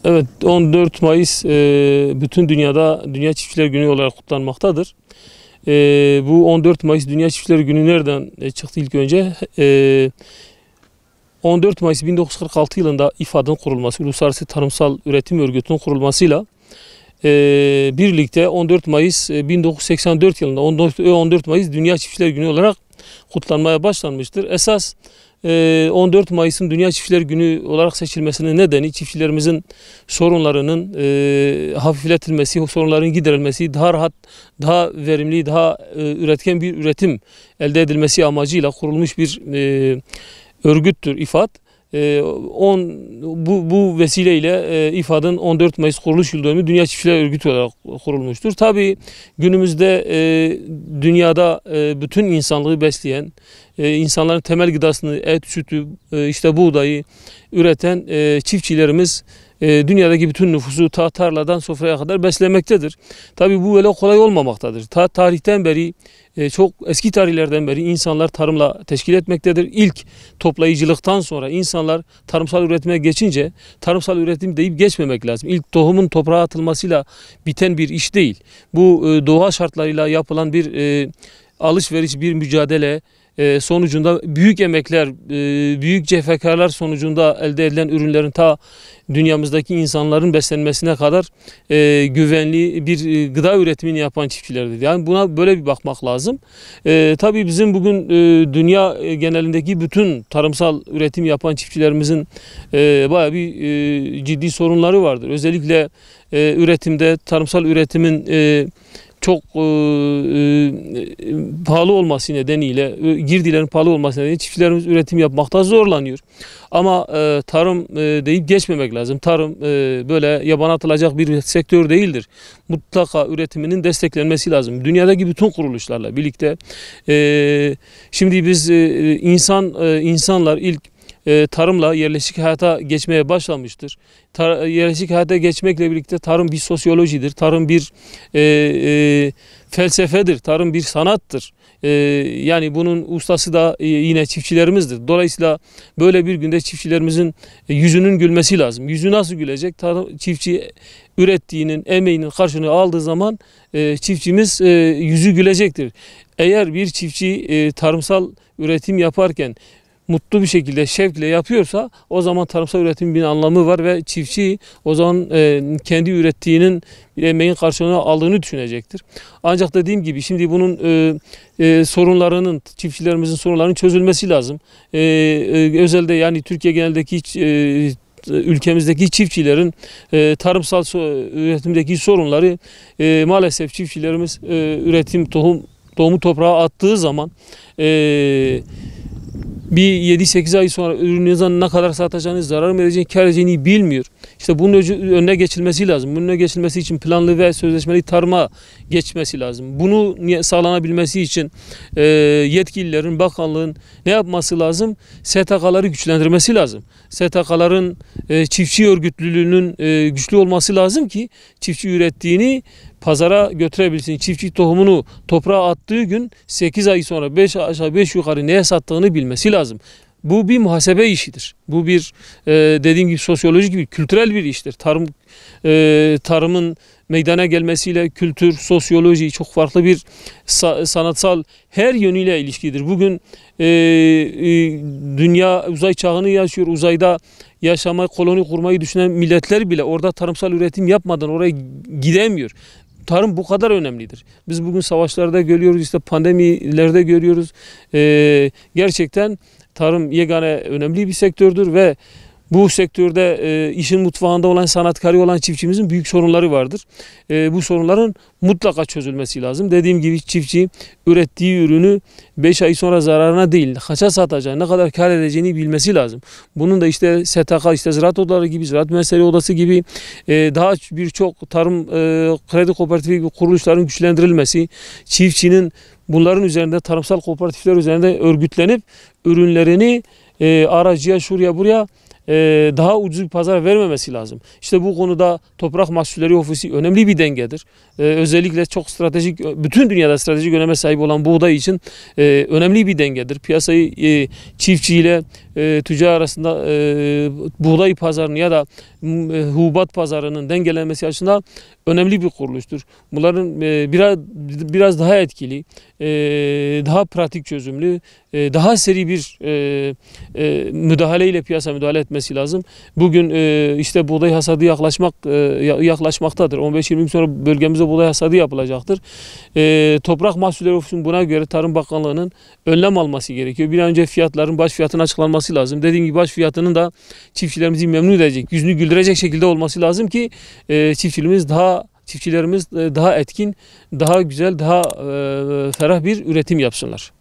Evet, 14 Mayıs bütün dünyada Dünya Çiftçiler Günü olarak kutlanmaktadır. Bu 14 Mayıs Dünya Çiftçiler Günü nereden çıktı ilk önce? 14 Mayıs 1946 yılında İFAD'ın kurulması, Uluslararası Tarımsal Üretim Örgütü'nün kurulmasıyla birlikte 14 Mayıs 1984 yılında 14 Mayıs Dünya Çiftçiler Günü olarak kutlanmaya başlanmıştır. Esas 14 Mayıs'ın Dünya Çiftçiler Günü olarak seçilmesinin nedeni çiftçilerimizin sorunlarının hafifletilmesi, sorunların giderilmesi, daha rahat, daha verimli, daha üretken bir üretim elde edilmesi amacıyla kurulmuş bir örgüttür İFAD. Bu vesileyle İFAD'ın 14 Mayıs kuruluş yıl dönümü Dünya Çiftçiler Örgütü olarak kurulmuştur. Tabii günümüzde dünyada bütün insanlığı besleyen, insanların temel gıdasını et, sütü, işte buğdayı üreten çiftçilerimiz dünyadaki bütün nüfusu tarladan sofraya kadar beslemektedir. Tabii bu öyle kolay olmamaktadır. Tarihten beri, çok eski tarihlerden beri insanlar tarımla teşkil etmektedir. İlk toplayıcılıktan sonra insanlar tarımsal üretime geçince tarımsal üretim deyip geçmemek lazım. İlk tohumun toprağa atılmasıyla biten bir iş değil. Bu doğa şartlarıyla yapılan bir alışveriş, bir mücadele sonucunda büyük emekler, büyük cefekarlar sonucunda elde edilen ürünlerin ta dünyamızdaki insanların beslenmesine kadar güvenli bir gıda üretimini yapan çiftçilerdir. Yani buna böyle bir bakmak lazım. Tabii bizim bugün dünya genelindeki bütün tarımsal üretim yapan çiftçilerimizin bayağı bir ciddi sorunları vardır. Özellikle üretimde, tarımsal üretimin çok pahalı olması nedeniyle, girdilerin pahalı olması nedeniyle çiftçilerimiz üretim yapmakta zorlanıyor. Ama tarım deyip geçmemek lazım. Tarım böyle yabana atılacak bir sektör değildir. Mutlaka üretiminin desteklenmesi lazım. Dünyadaki bütün kuruluşlarla birlikte. Şimdi biz insanlar ilk tarımla yerleşik hayata geçmeye başlamıştır. Yerleşik hayata geçmekle birlikte tarım bir sosyolojidir. Tarım bir felsefedir. Tarım bir sanattır. Yani bunun ustası da yine çiftçilerimizdir. Dolayısıyla böyle bir günde çiftçilerimizin yüzünün gülmesi lazım. Yüzü nasıl gülecek? Çiftçi ürettiğinin, emeğinin karşılığını aldığı zaman çiftçimiz yüzü gülecektir. Eğer bir çiftçi tarımsal üretim yaparken mutlu bir şekilde, şevkle yapıyorsa o zaman tarımsal üretimin bir anlamı var ve çiftçi o zaman kendi ürettiğinin bir emeğin karşılığını aldığını düşünecektir. Ancak dediğim gibi şimdi bunun sorunlarının, çiftçilerimizin sorunlarının çözülmesi lazım. Özellikle yani Türkiye genelindeki ülkemizdeki çiftçilerin tarımsal üretimdeki sorunları maalesef çiftçilerimiz tohumu toprağa attığı zaman bir 7-8 ay sonra ürününüzden ne kadar satacağınız, zarar mı edeceğini, kar edeceğini bilmiyor. İşte bunun önüne geçilmesi lazım. Bunun önüne geçilmesi için planlı ve sözleşmeli tarıma geçmesi lazım. Bunu sağlanabilmesi için yetkililerin, bakanlığın ne yapması lazım? STK'ları güçlendirmesi lazım. STK'ların çiftçi örgütlülüğünün güçlü olması lazım ki çiftçi ürettiğini pazara götürebilsin. Çiftçi tohumunu toprağa attığı gün 8 ay sonra 5 aşağı 5 yukarı neye sattığını bilmesi lazım. Bu bir muhasebe işidir. Bu bir dediğim gibi sosyolojik bir, kültürel bir iştir. Tarımın meydana gelmesiyle kültür, sosyoloji çok farklı bir sanatsal her yönüyle ilişkidir. Bugün dünya uzay çağını yaşıyor. Uzayda yaşamayı, koloni kurmayı düşünen milletler bile orada tarımsal üretim yapmadan oraya gidemiyor. Tarım bu kadar önemlidir. Biz bugün savaşlarda görüyoruz, işte pandemilerde görüyoruz. Gerçekten tarım yegane önemli bir sektördür ve bu sektörde işin mutfağında olan, sanatkarı olan çiftçimizin büyük sorunları vardır. Bu sorunların mutlaka çözülmesi lazım. Dediğim gibi çiftçi ürettiği ürünü 5 ay sonra zararına değil, kaça satacağını, ne kadar kar edeceğini bilmesi lazım. Bunun da işte STK, işte Ziraat Odaları gibi, Ziraat Mühendisleri Odası gibi daha birçok tarım kredi kooperatifi gibi kuruluşların güçlendirilmesi, çiftçinin bunların üzerinde, tarımsal kooperatifler üzerinde örgütlenip ürünlerini aracıya, şuraya buraya daha ucuz bir pazar vermemesi lazım. İşte bu konuda Toprak Mahsulleri Ofisi önemli bir dengedir. Özellikle çok stratejik, bütün dünyada stratejik öneme sahip olan buğday için önemli bir dengedir. Piyasayı çiftçiyle tüccar arasında buğday pazarını ya da hububat pazarının dengelenmesi açısından önemli bir kuruluştur. Bunların biraz daha etkili, daha pratik çözümlü, daha seri bir müdahaleyle piyasa müdahale etmesi lazım. Bugün işte buğday hasadı yaklaşmaktadır. 15-20 gün sonra bölgemizde buğday hasadı yapılacaktır. Toprak Mahsulleri Ofisi'nin buna göre Tarım Bakanlığı'nın önlem alması gerekiyor. Bir an önce fiyatların baş fiyatının açıklanması lazım. Dediğim gibi baş fiyatının da çiftçilerimizi memnun edecek, yüzünü güldürecek şekilde olması lazım ki çiftçilerimiz daha etkin, daha güzel, daha ferah bir üretim yapsınlar.